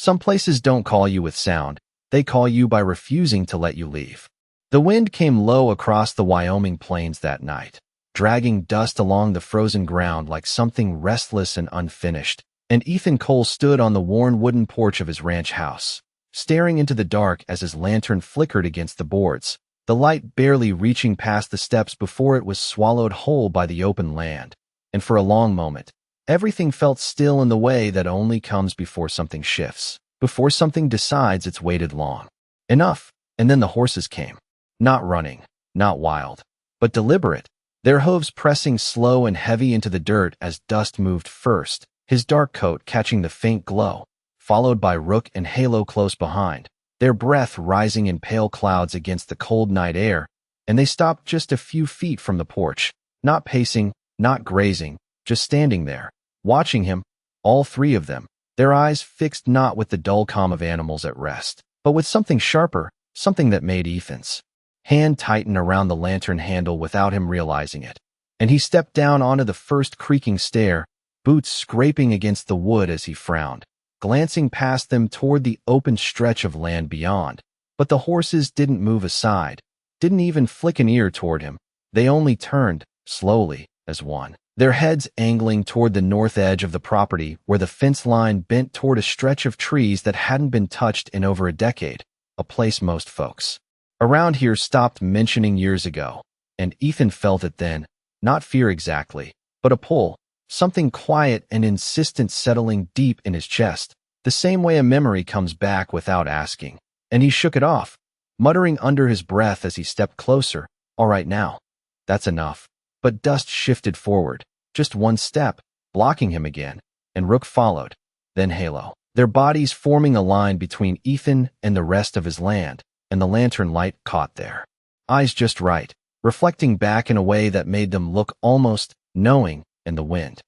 Some places don't call you with sound. They call you by refusing to let you leave. The wind came low across the Wyoming plains that night, dragging dust along the frozen ground like something restless and unfinished, and Ethan Cole stood on the worn wooden porch of his ranch house, staring into the dark as his lantern flickered against the boards, the light barely reaching past the steps before it was swallowed whole by the open land. And for a long moment, everything felt still in the way that only comes before something shifts, before something decides it's waited long enough. And then the horses came. Not running, not wild, but deliberate, their hooves pressing slow and heavy into the dirt as Dust moved first, his dark coat catching the faint glow, followed by Rook and Halo close behind, their breath rising in pale clouds against the cold night air, and they stopped just a few feet from the porch, not pacing, not grazing, just standing there, watching him, all three of them, their eyes fixed not with the dull calm of animals at rest, but with something sharper, something that made Ethan's hand tighten around the lantern handle without him realizing it, and he stepped down onto the first creaking stair, boots scraping against the wood as he frowned, glancing past them toward the open stretch of land beyond. But the horses didn't move aside, didn't even flick an ear toward him. They only turned, slowly, as one, their heads angling toward the north edge of the property where the fence line bent toward a stretch of trees that hadn't been touched in over a decade, a place most folks around here stopped mentioning years ago. And Ethan felt it then, not fear exactly, but a pull, something quiet and insistent settling deep in his chest, the same way a memory comes back without asking. And he shook it off, muttering under his breath as he stepped closer, "All right now. That's enough." But Dust shifted forward, just one step, blocking him again, and Rook followed, then Halo, their bodies forming a line between Ethan and the rest of his land, and the lantern light caught their eyes just right, reflecting back in a way that made them look almost knowing, and the wind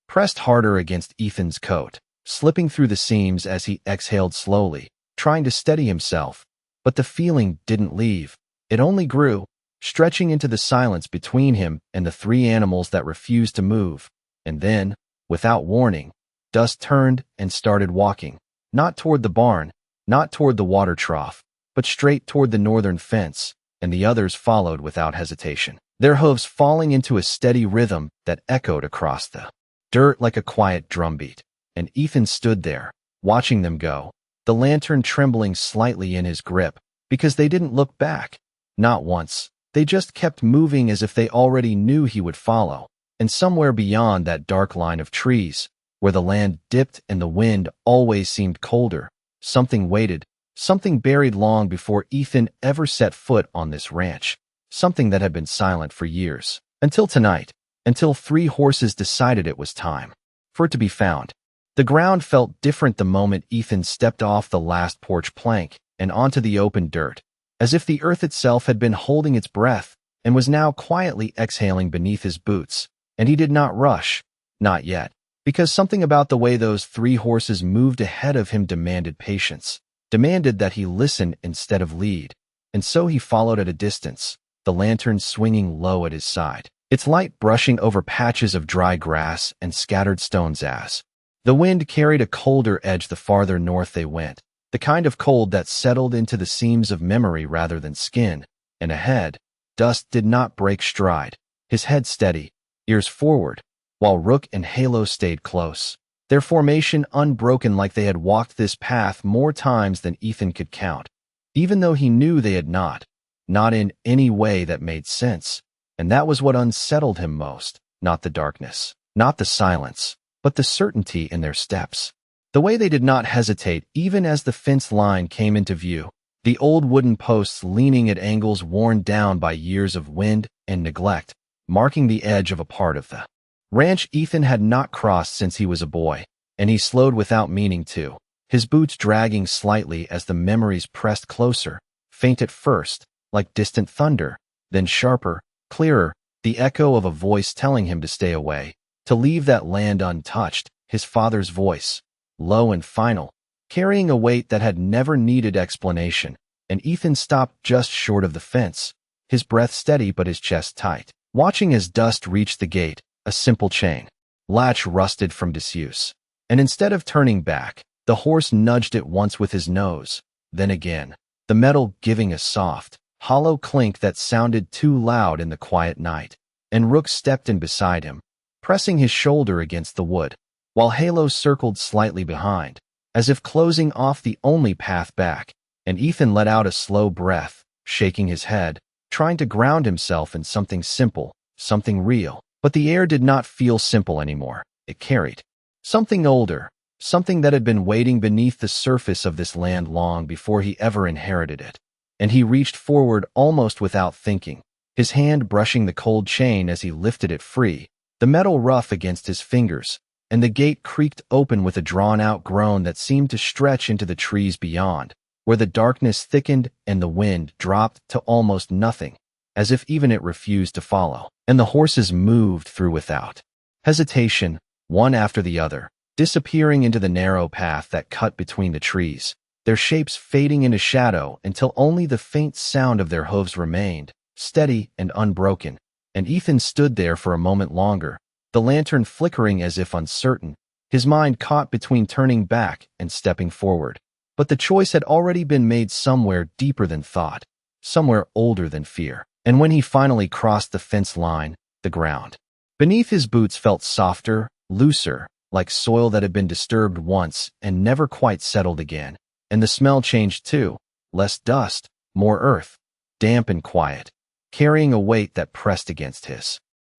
pressed harder against Ethan's coat, slipping through the seams as he exhaled slowly, trying to steady himself. But the feeling didn't leave. It only grew, stretching into the silence between him and the three animals that refused to move. And then, without warning, Dust turned and started walking, not toward the barn, not toward the water trough, but straight toward the northern fence, and the others followed without hesitation, their hooves falling into a steady rhythm that echoed across the dirt like a quiet drumbeat. And Ethan stood there, watching them go, the lantern trembling slightly in his grip, because they didn't look back. Not once. They just kept moving as if they already knew he would follow. And somewhere beyond that dark line of trees, where the land dipped and the wind always seemed colder, something waited, something buried long before Ethan ever set foot on this ranch, something that had been silent for years, until tonight, until three horses decided it was time for it to be found. The ground felt different the moment Ethan stepped off the last porch plank and onto the open dirt, as if the earth itself had been holding its breath and was now quietly exhaling beneath his boots. And he did not rush, not yet, because something about the way those three horses moved ahead of him demanded patience, demanded that he listen instead of lead. And so he followed at a distance, the lantern swinging low at his side, its light brushing over patches of dry grass and scattered stones as the wind carried a colder edge the farther north they went, the kind of cold that settled into the seams of memory rather than skin. And ahead, Dust did not break stride, his head steady, ears forward, while Rook and Halo stayed close, their formation unbroken like they had walked this path more times than Ethan could count, even though he knew they had not in any way that made sense. And that was what unsettled him most, not the darkness, not the silence, but the certainty in their steps. The way they did not hesitate even as the fence line came into view, the old wooden posts leaning at angles worn down by years of wind and neglect, marking the edge of a part of the ranch Ethan had not crossed since he was a boy, and he slowed without meaning to, his boots dragging slightly as the memories pressed closer, faint at first, like distant thunder, then sharper, clearer, the echo of a voice telling him to stay away, to leave that land untouched, his father's voice, low and final, carrying a weight that had never needed explanation. And Ethan stopped just short of the fence, his breath steady but his chest tight, watching as Dust reached the gate, a simple chain latch rusted from disuse. And instead of turning back, The horse nudged it once with his nose, then again, the metal giving a soft, hollow clink that sounded too loud in the quiet night. And Rook stepped in beside him, pressing his shoulder against the wood, while Halo circled slightly behind, as if closing off the only path back, and Ethan let out a slow breath, shaking his head, trying to ground himself in something simple, something real. But the air did not feel simple anymore. It carried something older, something that had been waiting beneath the surface of this land long before he ever inherited it. And he reached forward almost without thinking, his hand brushing the cold chain as he lifted it free, the metal rough against his fingers, and the gate creaked open with a drawn-out groan that seemed to stretch into the trees beyond, where the darkness thickened and the wind dropped to almost nothing, as if even it refused to follow. And the horses moved through without hesitation, one after the other, disappearing into the narrow path that cut between the trees, their shapes fading into shadow until only the faint sound of their hooves remained, steady and unbroken. And Ethan stood there for a moment longer, the lantern flickering as if uncertain, his mind caught between turning back and stepping forward. But the choice had already been made somewhere deeper than thought, somewhere older than fear. And when he finally crossed the fence line, the ground beneath his boots felt softer, looser, like soil that had been disturbed once and never quite settled again. And the smell changed too, less dust, more earth, damp and quiet, carrying a weight that pressed against his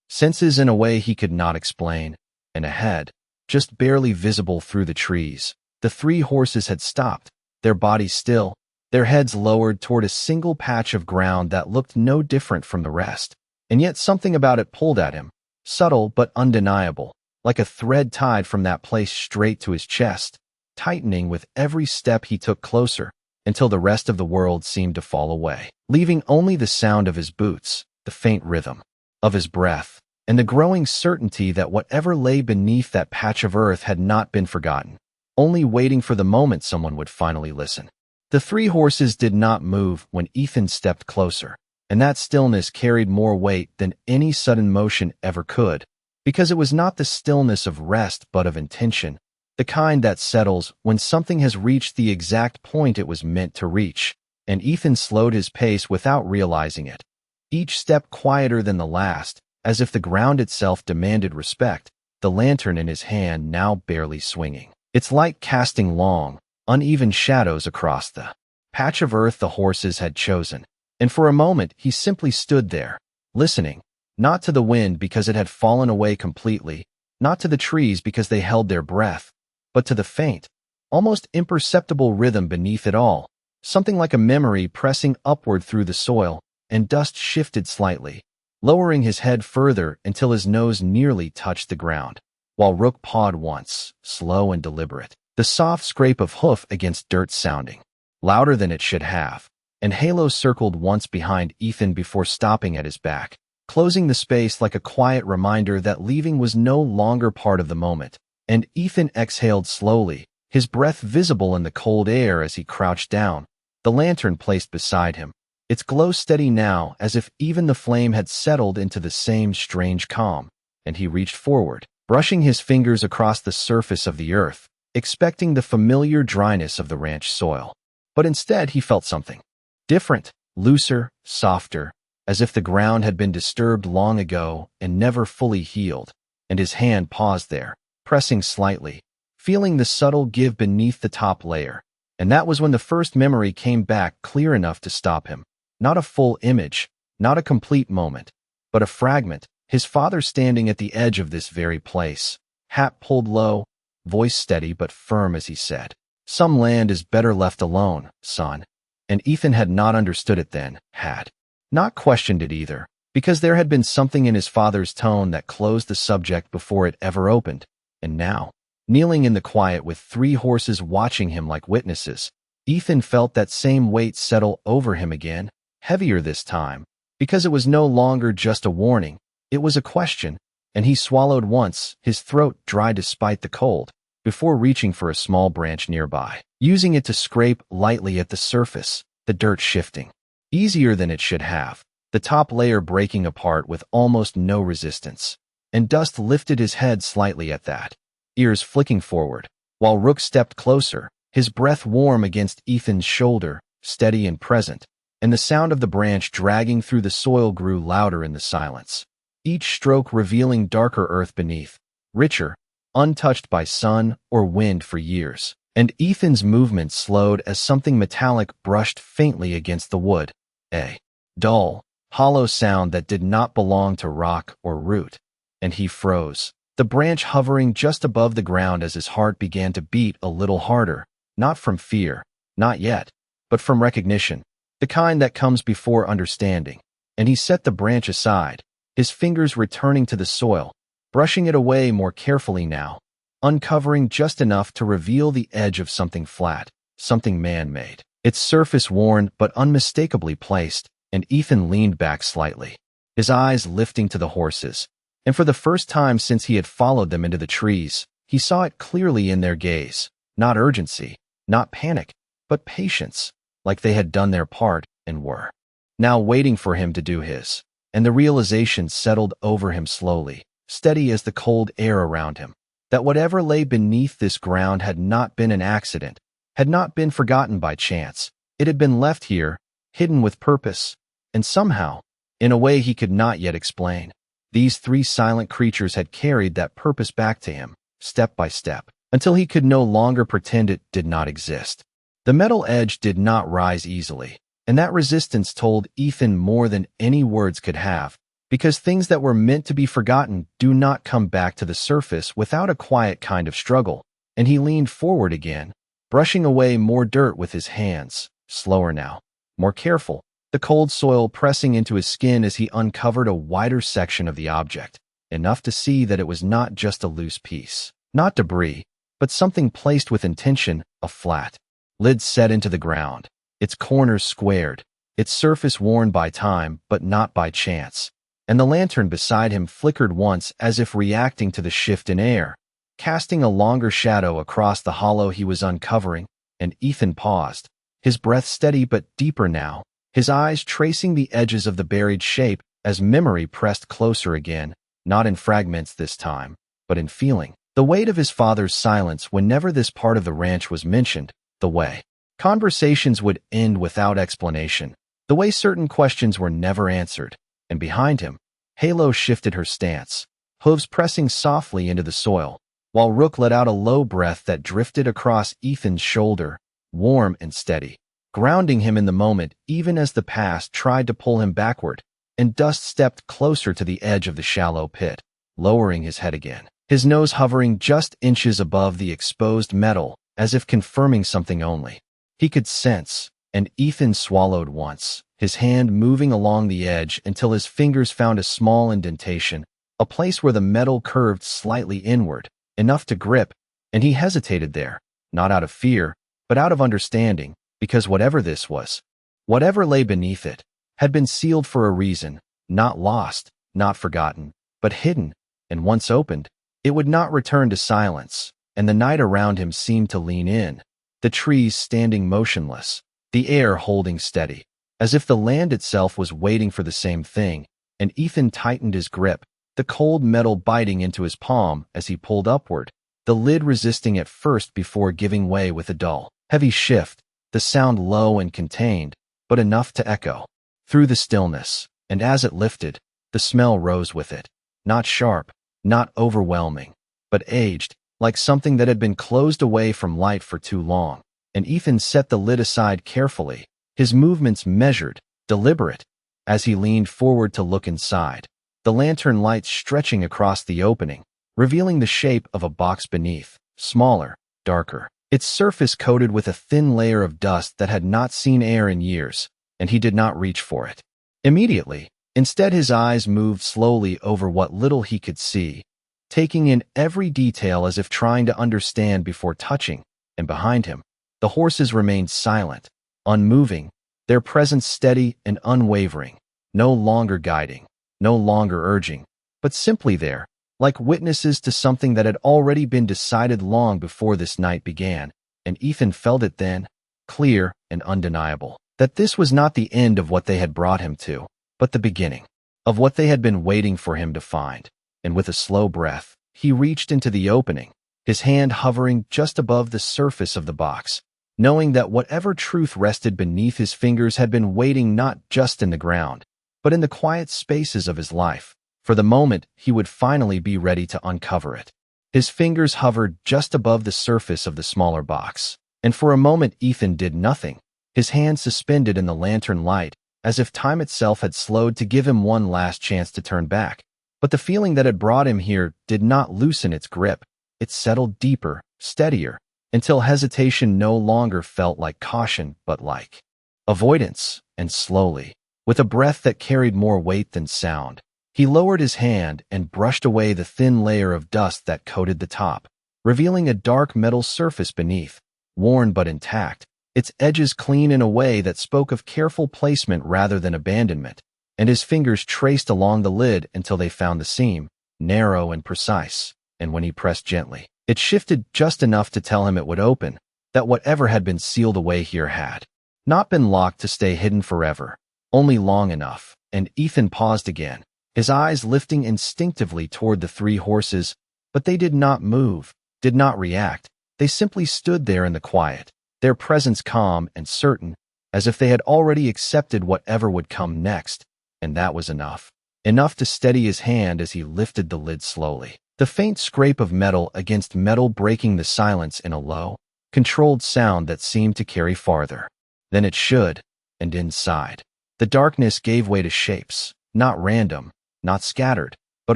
senses in a way he could not explain. And ahead, just barely visible through the trees, the three horses had stopped, their bodies still, their heads lowered toward a single patch of ground that looked no different from the rest. And yet something about it pulled at him, subtle but undeniable, like a thread tied from that place straight to his chest, tightening with every step he took closer, until the rest of the world seemed to fall away, leaving only the sound of his boots, the faint rhythm of his breath, and the growing certainty that whatever lay beneath that patch of earth had not been forgotten, only waiting for the moment someone would finally listen. The three horses did not move when Ethan stepped closer, and that stillness carried more weight than any sudden motion ever could, because it was not the stillness of rest but of intention, the kind that settles when something has reached the exact point it was meant to reach. And Ethan slowed his pace without realizing it, each step quieter than the last, as if the ground itself demanded respect, the lantern in his hand now barely swinging, its light casting long, uneven shadows across the patch of earth the horses had chosen. And for a moment he simply stood there, listening, not to the wind because it had fallen away completely, not to the trees because they held their breath, but to the faint, almost imperceptible rhythm beneath it all, something like a memory pressing upward through the soil. And dust shifted slightly, lowering his head further until his nose nearly touched the ground, while Rook pawed once, slow and deliberate, the soft scrape of hoof against dirt sounding louder than it should have. And Halo circled once behind Ethan before stopping at his back, closing the space like a quiet reminder that leaving was no longer part of the moment. And Ethan exhaled slowly, his breath visible in the cold air as he crouched down, the lantern placed beside him, its glow steady now as if even the flame had settled into the same strange calm. And he reached forward, brushing his fingers across the surface of the earth, expecting the familiar dryness of the ranch soil. But instead he felt something different, looser, softer, as if the ground had been disturbed long ago and never fully healed. And his hand paused there, pressing slightly, feeling the subtle give beneath the top layer. And that was when the first memory came back clear enough to stop him. Not a full image, not a complete moment, but a fragment, his father standing at the edge of this very place, hat pulled low, voice steady but firm as he said, "Some land is better left alone, son." And Ethan had not understood it then, had not questioned it either, because there had been something in his father's tone that closed the subject before it ever opened. And now, kneeling in the quiet with three horses watching him like witnesses, Ethan felt that same weight settle over him again, heavier this time, because it was no longer just a warning, it was a question. And he swallowed once, his throat dry despite the cold, before reaching for a small branch nearby, using it to scrape lightly at the surface, the dirt shifting easier than it should have, the top layer breaking apart with almost no resistance. And dust lifted his head slightly at that, ears flicking forward, while Rook stepped closer, his breath warm against Ethan's shoulder, steady and present, and the sound of the branch dragging through the soil grew louder in the silence, each stroke revealing darker earth beneath, richer, untouched by sun or wind for years. And Ethan's movement slowed as something metallic brushed faintly against the wood, a dull, hollow sound that did not belong to rock or root. And he froze, the branch hovering just above the ground as his heart began to beat a little harder, not from fear, not yet, but from recognition, the kind that comes before understanding. And he set the branch aside, his fingers returning to the soil, brushing it away more carefully now, uncovering just enough to reveal the edge of something flat, something man-made, its surface worn but unmistakably placed, and Ethan leaned back slightly, his eyes lifting to the horses, and for the first time since he had followed them into the trees, he saw it clearly in their gaze, not urgency, not panic, but patience, like they had done their part and were now waiting for him to do his. And the realization settled over him slowly, steady as the cold air around him, that whatever lay beneath this ground had not been an accident, had not been forgotten by chance. It had been left here, hidden with purpose, and somehow, in a way he could not yet explain, these three silent creatures had carried that purpose back to him, step by step, until he could no longer pretend it did not exist. The metal edge did not rise easily, and that resistance told Ethan more than any words could have, because things that were meant to be forgotten do not come back to the surface without a quiet kind of struggle. And he leaned forward again, brushing away more dirt with his hands, slower now, more careful, the cold soil pressing into his skin as he uncovered a wider section of the object, enough to see that it was not just a loose piece, not debris, but something placed with intention, a flat lid set into the ground, its corners squared, its surface worn by time but not by chance. And the lantern beside him flickered once as if reacting to the shift in air, casting a longer shadow across the hollow he was uncovering, and Ethan paused, his breath steady but deeper now, his eyes tracing the edges of the buried shape as memory pressed closer again, not in fragments this time, but in feeling. The weight of his father's silence whenever this part of the ranch was mentioned, the way conversations would end without explanation, the way certain questions were never answered. And behind him, Halo shifted her stance, hooves pressing softly into the soil, while Rook let out a low breath that drifted across Ethan's shoulder, warm and steady, grounding him in the moment even as the past tried to pull him backward, and Dust stepped closer to the edge of the shallow pit, lowering his head again, his nose hovering just inches above the exposed metal, as if confirming something only he could sense, and Ethan swallowed once, his hand moving along the edge until his fingers found a small indentation, a place where the metal curved slightly inward, enough to grip, and he hesitated there, not out of fear, but out of understanding, because whatever this was, whatever lay beneath it, had been sealed for a reason, not lost, not forgotten, but hidden, and once opened, it would not return to silence, and the night around him seemed to lean in, the trees standing motionless, the air holding steady, as if the land itself was waiting for the same thing, and Ethan tightened his grip, the cold metal biting into his palm as he pulled upward, the lid resisting at first before giving way with a dull, heavy shift, the sound low and contained, but enough to echo through the stillness, and as it lifted, the smell rose with it, not sharp, not overwhelming, but aged, like something that had been closed away from light for too long, and Ethan set the lid aside carefully, his movements measured, deliberate, as he leaned forward to look inside, the lantern light stretching across the opening, revealing the shape of a box beneath, smaller, darker, its surface coated with a thin layer of dust that had not seen air in years, and he did not reach for it immediately. Instead, his eyes moved slowly over what little he could see, taking in every detail as if trying to understand before touching, and behind him, the horses remained silent, unmoving, their presence steady and unwavering, no longer guiding, no longer urging, but simply there, like witnesses to something that had already been decided long before this night began, and Ethan felt it then, clear and undeniable, that this was not the end of what they had brought him to, but the beginning of what they had been waiting for him to find. And with a slow breath, he reached into the opening, his hand hovering just above the surface of the box, knowing that whatever truth rested beneath his fingers had been waiting not just in the ground, but in the quiet spaces of his life. For the moment, he would finally be ready to uncover it. His fingers hovered just above the surface of the smaller box, and for a moment Ethan did nothing, his hand suspended in the lantern light, as if time itself had slowed to give him one last chance to turn back. But the feeling that had brought him here did not loosen its grip. It settled deeper, steadier, until hesitation no longer felt like caution but like avoidance. And slowly, with a breath that carried more weight than sound, he lowered his hand and brushed away the thin layer of dust that coated the top, revealing a dark metal surface beneath, worn but intact, its edges clean in a way that spoke of careful placement rather than abandonment. And his fingers traced along the lid until they found the seam, narrow and precise, and when he pressed gently, it shifted just enough to tell him it would open, that whatever had been sealed away here had not been locked to stay hidden forever, only long enough. And Ethan paused again, his eyes lifting instinctively toward the three horses, but they did not move, did not react. They simply stood there in the quiet, their presence calm and certain, as if they had already accepted whatever would come next. And that was enough. Enough to steady his hand as he lifted the lid slowly. The faint scrape of metal against metal breaking the silence in a low, controlled sound that seemed to carry farther than it should. And inside, the darkness gave way to shapes, not random, not scattered, but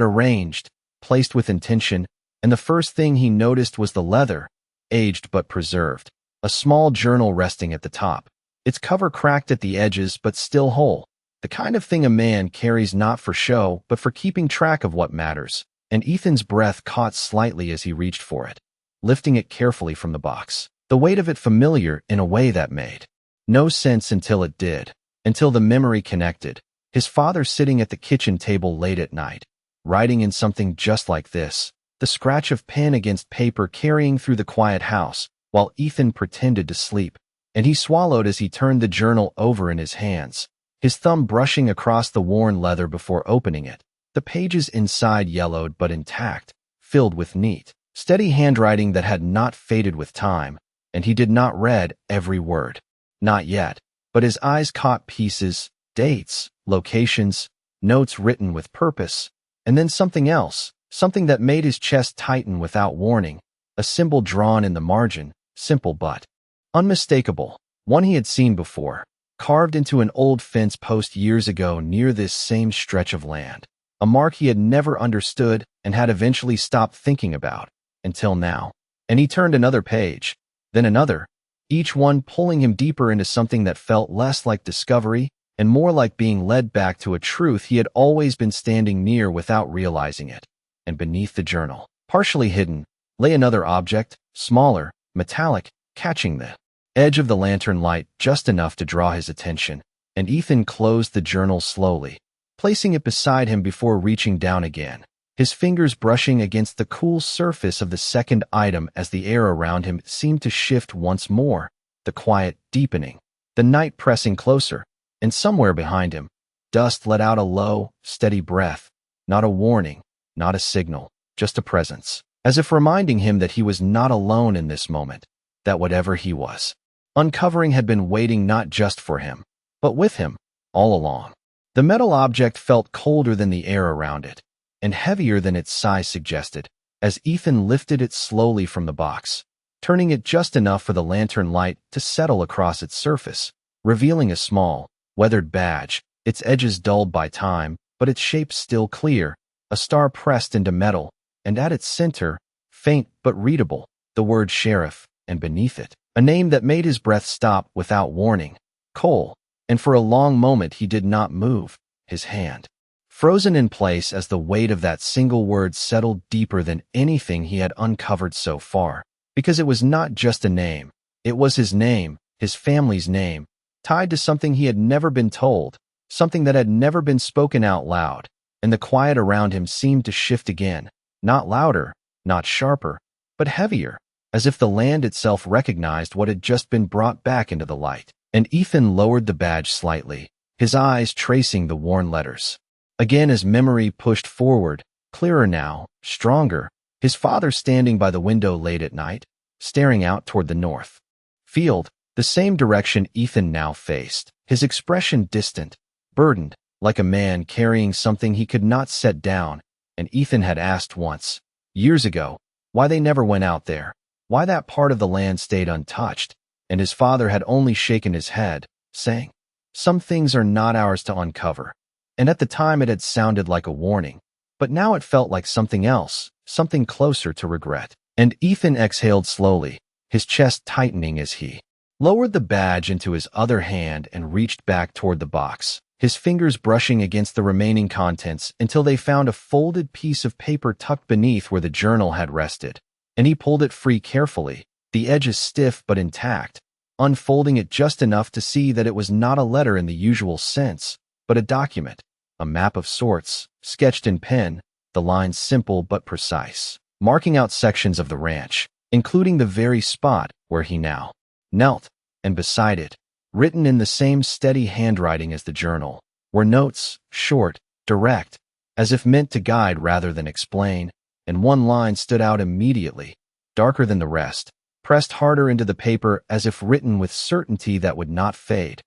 arranged, placed with intention. And the first thing he noticed was the leather, aged but preserved. A small journal resting at the top, its cover cracked at the edges but still whole. The kind of thing a man carries not for show, but for keeping track of what matters. And Ethan's breath caught slightly as he reached for it, lifting it carefully from the box. The weight of it familiar in a way that made no sense until it did, until the memory connected. His father sitting at the kitchen table late at night, writing in something just like this, the scratch of pen against paper carrying through the quiet house, while Ethan pretended to sleep. And he swallowed as he turned the journal over in his hands, his thumb brushing across the worn leather before opening it. The pages inside yellowed but intact, filled with neat, steady handwriting that had not faded with time, and he did not read every word. Not yet, but his eyes caught pieces, dates, locations, notes written with purpose, and then something else, something that made his chest tighten without warning, a symbol drawn in the margin, simple but unmistakable, one he had seen before, carved into an old fence post years ago near this same stretch of land. A mark he had never understood and had eventually stopped thinking about, until now. And he turned another page, then another, each one pulling him deeper into something that felt less like discovery and more like being led back to a truth he had always been standing near without realizing it. And beneath the journal, partially hidden, lay another object, smaller, metallic, catching the edge of the lantern light just enough to draw his attention. And Ethan closed the journal slowly, placing it beside him before reaching down again, his fingers brushing against the cool surface of the second item as the air around him seemed to shift once more, the quiet deepening, the night pressing closer, and somewhere behind him, dust let out a low, steady breath, not a warning, not a signal, just a presence, as if reminding him that he was not alone in this moment, that whatever he was uncovering had been waiting not just for him, but with him, all along. The metal object felt colder than the air around it, and heavier than its size suggested, as Ethan lifted it slowly from the box, turning it just enough for the lantern light to settle across its surface, revealing a small, weathered badge, its edges dulled by time, but its shape still clear, a star pressed into metal, and at its center, faint but readable, the word sheriff, and beneath it, a name that made his breath stop without warning, Cole. And for a long moment he did not move, his hand frozen in place as the weight of that single word settled deeper than anything he had uncovered so far. Because it was not just a name, it was his name, his family's name, tied to something he had never been told, something that had never been spoken out loud. And the quiet around him seemed to shift again, not louder, not sharper, but heavier, as if the land itself recognized what had just been brought back into the light. And Ethan lowered the badge slightly, his eyes tracing the worn letters. Again as memory pushed forward, clearer now, stronger, his father standing by the window late at night, staring out toward the north field, the same direction Ethan now faced, his expression distant, burdened, like a man carrying something he could not set down. And Ethan had asked once, years ago, why they never went out there, why that part of the land stayed untouched, and his father had only shaken his head, saying, "Some things are not ours to uncover." And at the time it had sounded like a warning, but now it felt like something else, something closer to regret. And Ethan exhaled slowly, his chest tightening as he lowered the badge into his other hand and reached back toward the box, his fingers brushing against the remaining contents until they found a folded piece of paper tucked beneath where the journal had rested. And he pulled it free carefully, the edges stiff but intact, unfolding it just enough to see that it was not a letter in the usual sense, but a document, a map of sorts, sketched in pen, the lines simple but precise, marking out sections of the ranch, including the very spot where he now knelt, and beside it, written in the same steady handwriting as the journal, were notes, short, direct, as if meant to guide rather than explain, and one line stood out immediately, darker than the rest, pressed harder into the paper as if written with certainty that would not fade.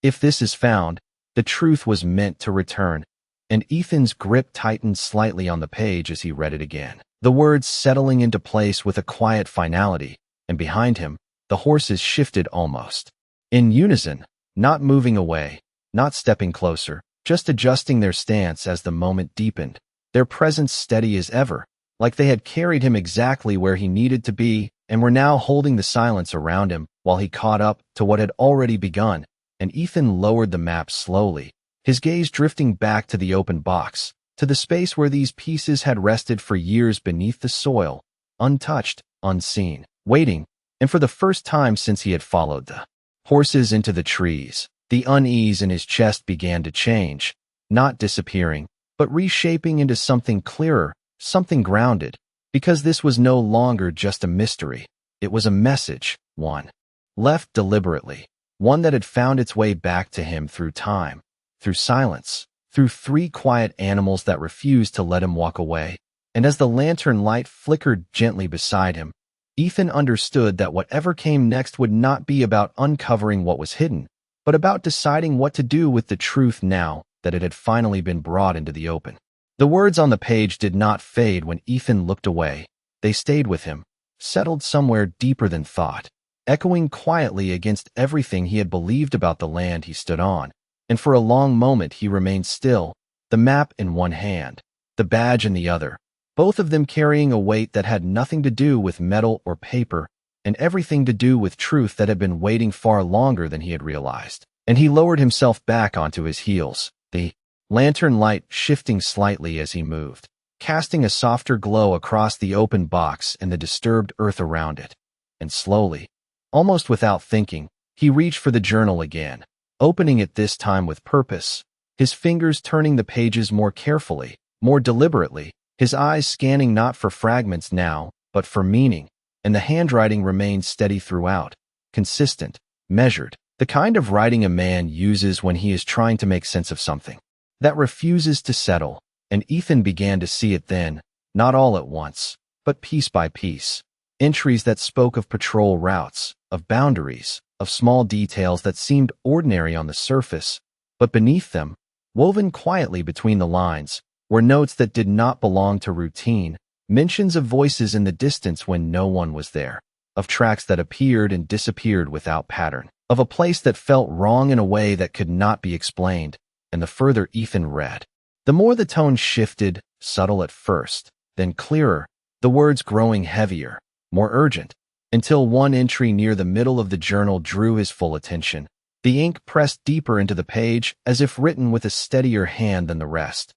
"If this is found, the truth was meant to return." And Ethan's grip tightened slightly on the page as he read it again, the words settling into place with a quiet finality, and behind him, the horses shifted almost in unison, not moving away, not stepping closer, just adjusting their stance as the moment deepened, their presence steady as ever, like they had carried him exactly where he needed to be and were now holding the silence around him while he caught up to what had already begun. And Ethan lowered the map slowly, his gaze drifting back to the open box, to the space where these pieces had rested for years beneath the soil, untouched, unseen, waiting. And for the first time since he had followed the horses into the trees, the unease in his chest began to change, not disappearing, but reshaping into something clearer, something grounded, because this was no longer just a mystery. It was a message, one left deliberately, one that had found its way back to him through time, through silence, through three quiet animals that refused to let him walk away. And as the lantern light flickered gently beside him, Ethan understood that whatever came next would not be about uncovering what was hidden, but about deciding what to do with the truth now that it had finally been brought into the open. The words on the page did not fade when Ethan looked away. They stayed with him, settled somewhere deeper than thought, echoing quietly against everything he had believed about the land he stood on. And for a long moment he remained still, the map in one hand, the badge in the other, both of them carrying a weight that had nothing to do with metal or paper, and everything to do with truth that had been waiting far longer than he had realized. And he lowered himself back onto his heels, the lantern light shifting slightly as he moved, casting a softer glow across the open box and the disturbed earth around it. And slowly, almost without thinking, he reached for the journal again, opening it this time with purpose, his fingers turning the pages more carefully, more deliberately, his eyes scanning not for fragments now, but for meaning, and the handwriting remained steady throughout, consistent, measured, the kind of writing a man uses when he is trying to make sense of something that refuses to settle. And Ethan began to see it then, not all at once, but piece by piece, entries that spoke of patrol routes, of boundaries, of small details that seemed ordinary on the surface, but beneath them, woven quietly between the lines, were notes that did not belong to routine, mentions of voices in the distance when no one was there, of tracks that appeared and disappeared without pattern, of a place that felt wrong in a way that could not be explained. And the further Ethan read, the more the tone shifted, subtle at first, then clearer, the words growing heavier, more urgent, until one entry near the middle of the journal drew his full attention. The ink pressed deeper into the page as if written with a steadier hand than the rest.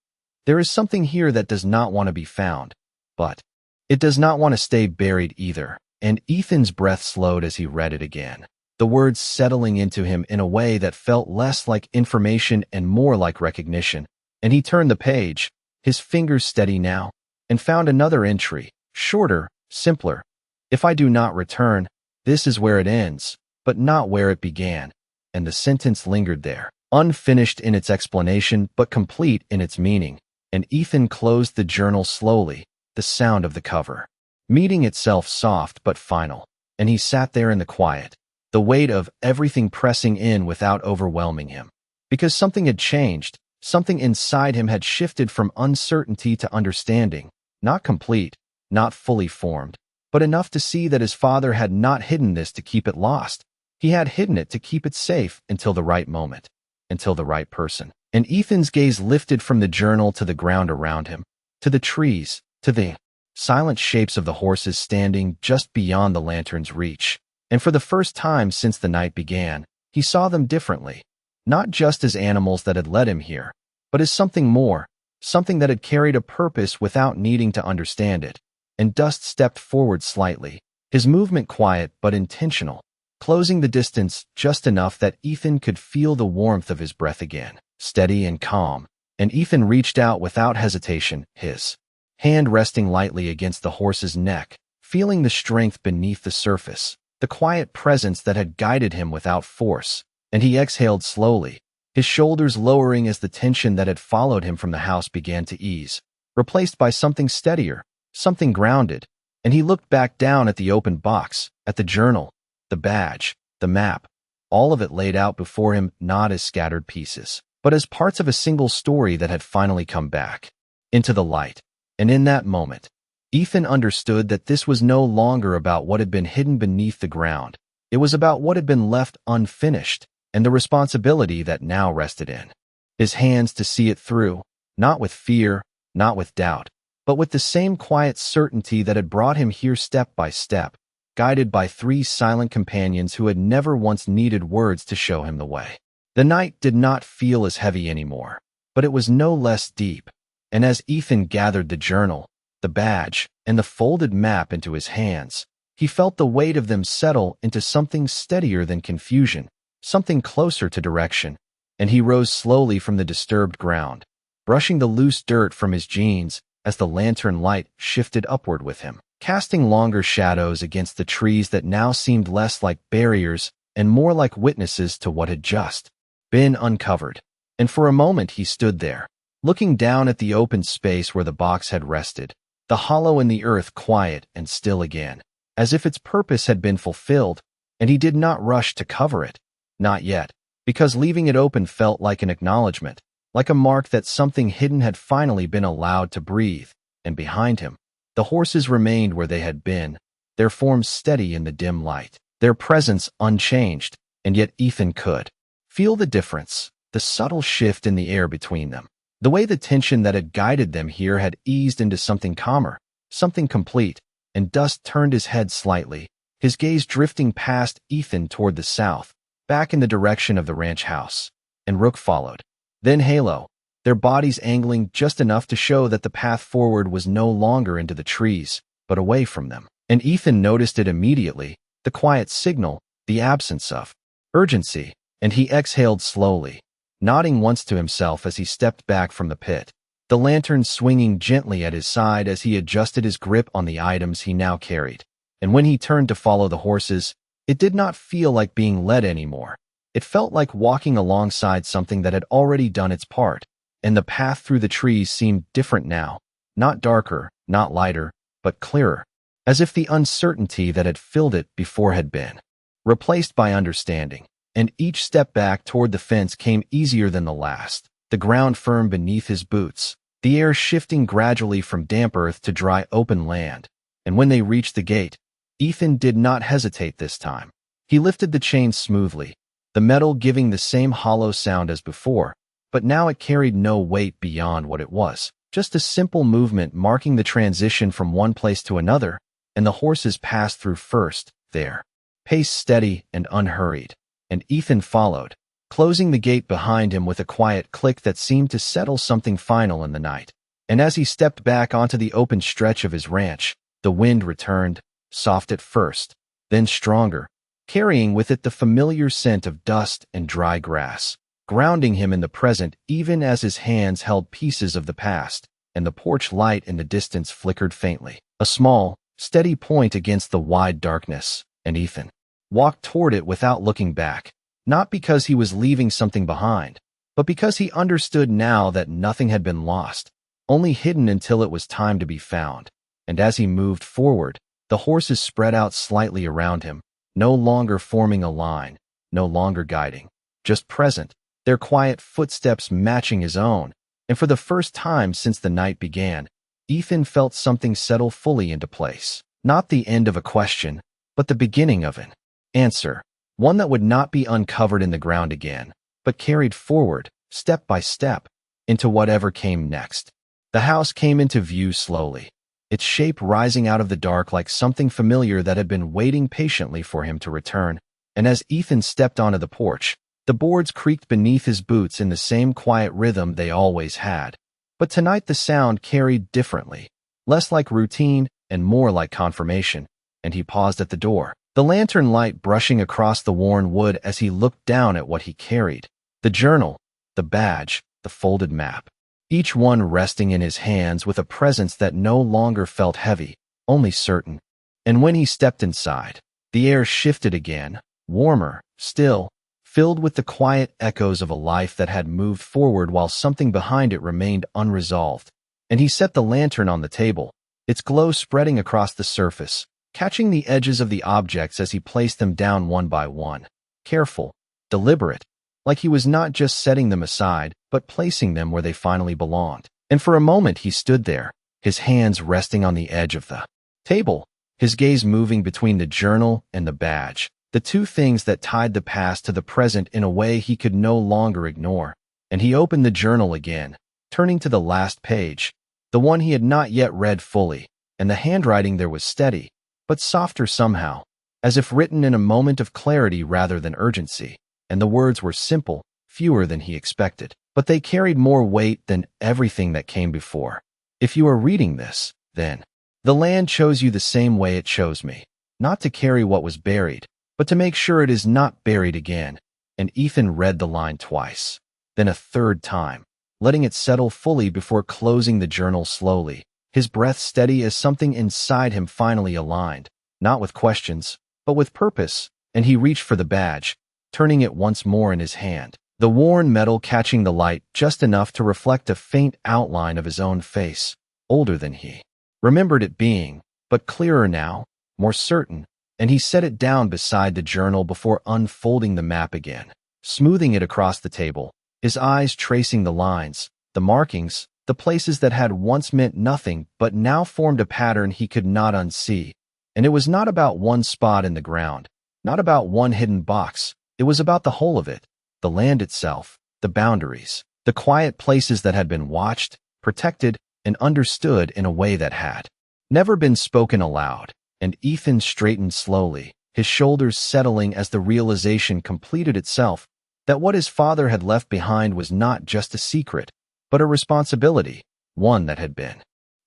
"There is something here that does not want to be found, but it does not want to stay buried either." And Ethan's breath slowed as he read it again, the words settling into him in a way that felt less like information and more like recognition. And he turned the page, his fingers steady now, and found another entry, shorter, simpler. "If I do not return, this is where it ends, but not where it began." And the sentence lingered there, unfinished in its explanation but complete in its meaning. And Ethan closed the journal slowly, the sound of the cover, meeting itself soft but final, and he sat there in the quiet, the weight of everything pressing in without overwhelming him. Because something had changed, something inside him had shifted from uncertainty to understanding, not complete, not fully formed, but enough to see that his father had not hidden this to keep it lost. He had hidden it to keep it safe until the right moment, until the right person. And Ethan's gaze lifted from the journal to the ground around him, to the trees, to the silent shapes of the horses standing just beyond the lantern's reach. And for the first time since the night began, he saw them differently, not just as animals that had led him here, but as something more, something that had carried a purpose without needing to understand it. And Dust stepped forward slightly, his movement quiet but intentional, closing the distance just enough that Ethan could feel the warmth of his breath again, steady and calm. And Ethan reached out without hesitation, his hand resting lightly against the horse's neck, feeling the strength beneath the surface, the quiet presence that had guided him without force. And he exhaled slowly, his shoulders lowering as the tension that had followed him from the house began to ease, replaced by something steadier, something grounded. And he looked back down at the open box, at the journal, the badge, the map, all of it laid out before him not as scattered pieces, but as parts of a single story that had finally come back into the light. And in that moment, Ethan understood that this was no longer about what had been hidden beneath the ground. It was about what had been left unfinished, and the responsibility that now rested in his hands to see it through, not with fear, not with doubt, but with the same quiet certainty that had brought him here step by step, guided by 3 silent companions who had never once needed words to show him the way. The night did not feel as heavy anymore, but it was no less deep. And as Ethan gathered the journal, the badge, and the folded map into his hands, he felt the weight of them settle into something steadier than confusion, something closer to direction. And he rose slowly from the disturbed ground, brushing the loose dirt from his jeans as the lantern light shifted upward with him, casting longer shadows against the trees that now seemed less like barriers and more like witnesses to what had just been uncovered. And for a moment he stood there, looking down at the open space where the box had rested, the hollow in the earth quiet and still again, as if its purpose had been fulfilled. And he did not rush to cover it, not yet, because leaving it open felt like an acknowledgement, like a mark that something hidden had finally been allowed to breathe. And behind him, the horses remained where they had been, their forms steady in the dim light, their presence unchanged. And yet Ethan could feel the difference, the subtle shift in the air between them, the way the tension that had guided them here had eased into something calmer, something complete. And Dust turned his head slightly, his gaze drifting past Ethan toward the south, back in the direction of the ranch house. And Rook followed. Then Halo, their bodies angling just enough to show that the path forward was no longer into the trees, but away from them. And Ethan noticed it immediately, the quiet signal, the absence of urgency. And he exhaled slowly, nodding once to himself as he stepped back from the pit, the lantern swinging gently at his side as he adjusted his grip on the items he now carried. And when he turned to follow the horses, it did not feel like being led anymore. It felt like walking alongside something that had already done its part. And the path through the trees seemed different now, not darker, not lighter, but clearer, as if the uncertainty that had filled it before had been replaced by understanding. And each step back toward the fence came easier than the last, the ground firm beneath his boots, the air shifting gradually from damp earth to dry open land. And when they reached the gate, Ethan did not hesitate this time. He lifted the chain smoothly, the metal giving the same hollow sound as before, but now it carried no weight beyond what it was, just a simple movement marking the transition from one place to another. And the horses passed through first, their pace steady and unhurried. And Ethan followed, closing the gate behind him with a quiet click that seemed to settle something final in the night. And as he stepped back onto the open stretch of his ranch, the wind returned, soft at first, then stronger, carrying with it the familiar scent of dust and dry grass, grounding him in the present even as his hands held pieces of the past. And the porch light in the distance flickered faintly, a small, steady point against the wide darkness. And Ethan walked toward it without looking back, not because he was leaving something behind, but because he understood now that nothing had been lost, only hidden until it was time to be found. and as he moved forward, the horses spread out slightly around him, no longer forming a line, no longer guiding, just present, their quiet footsteps matching his own. And for the first time since the night began, Ethan felt something settle fully into place. Not the end of a question, but the beginning of an answer, one that would not be uncovered in the ground again, but carried forward, step by step, into whatever came next. The house came into view slowly, its shape rising out of the dark like something familiar that had been waiting patiently for him to return. And as Ethan stepped onto the porch, the boards creaked beneath his boots in the same quiet rhythm they always had. But tonight the sound carried differently, less like routine and more like confirmation, and he paused at the door, the lantern light brushing across the worn wood as he looked down at what he carried. The journal, the badge, the folded map, each one resting in his hands with a presence that no longer felt heavy, only certain. And when he stepped inside, the air shifted again, warmer, still, filled with the quiet echoes of a life that had moved forward while something behind it remained unresolved. And he set the lantern on the table, its glow spreading across the surface, catching the edges of the objects as he placed them down one by one. Careful, deliberate, like he was not just setting them aside, but placing them where they finally belonged. And for a moment he stood there, his hands resting on the edge of the table, his gaze moving between the journal and the badge, the two things that tied the past to the present in a way he could no longer ignore. And he opened the journal again, turning to the last page, the one he had not yet read fully, and the handwriting there was steady, but softer somehow, as if written in a moment of clarity rather than urgency. And the words were simple, fewer than he expected, but they carried more weight than everything that came before. If you are reading this, then the land chose you the same way it chose me, not to carry what was buried, but to make sure it is not buried again. And Ethan read the line twice, then a third time, letting it settle fully before closing the journal slowly, his breath steady as something inside him finally aligned, not with questions, but with purpose. And he reached for the badge, turning it once more in his hand, the worn metal catching the light just enough to reflect a faint outline of his own face, older than he remembered it being, but clearer now, more certain. And he set it down beside the journal before unfolding the map again, smoothing it across the table, his eyes tracing the lines, the markings, the places that had once meant nothing but now formed a pattern he could not unsee. And it was not about one spot in the ground, not about one hidden box. It was about the whole of it, the land itself, the boundaries, the quiet places that had been watched, protected, and understood in a way that had never been spoken aloud. And Ethan straightened slowly, his shoulders settling as the realization completed itself that what his father had left behind was not just a secret, but a responsibility, one that had been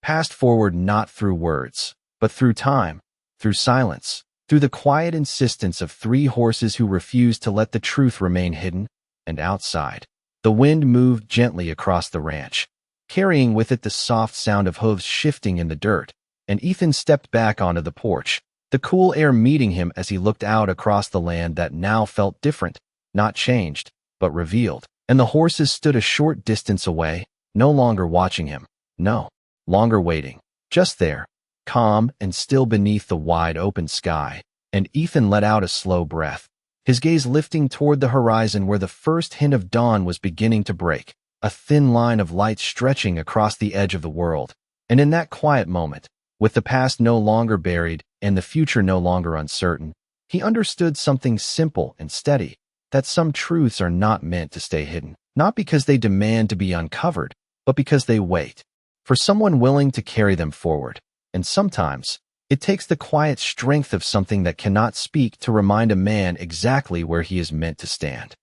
passed forward not through words, but through time, through silence, through the quiet insistence of three horses who refused to let the truth remain hidden. And outside, the wind moved gently across the ranch, carrying with it the soft sound of hooves shifting in the dirt. And Ethan stepped back onto the porch, the cool air meeting him as he looked out across the land that now felt different, not changed, but revealed. And the horses stood a short distance away, no longer watching him, no longer waiting, just there, calm and still beneath the wide open sky. And Ethan let out a slow breath, his gaze lifting toward the horizon where the first hint of dawn was beginning to break, a thin line of light stretching across the edge of the world. And in that quiet moment, with the past no longer buried and the future no longer uncertain, he understood something simple and steady, that some truths are not meant to stay hidden, not because they demand to be uncovered, but because they wait for someone willing to carry them forward. And sometimes, it takes the quiet strength of something that cannot speak to remind a man exactly where he is meant to stand.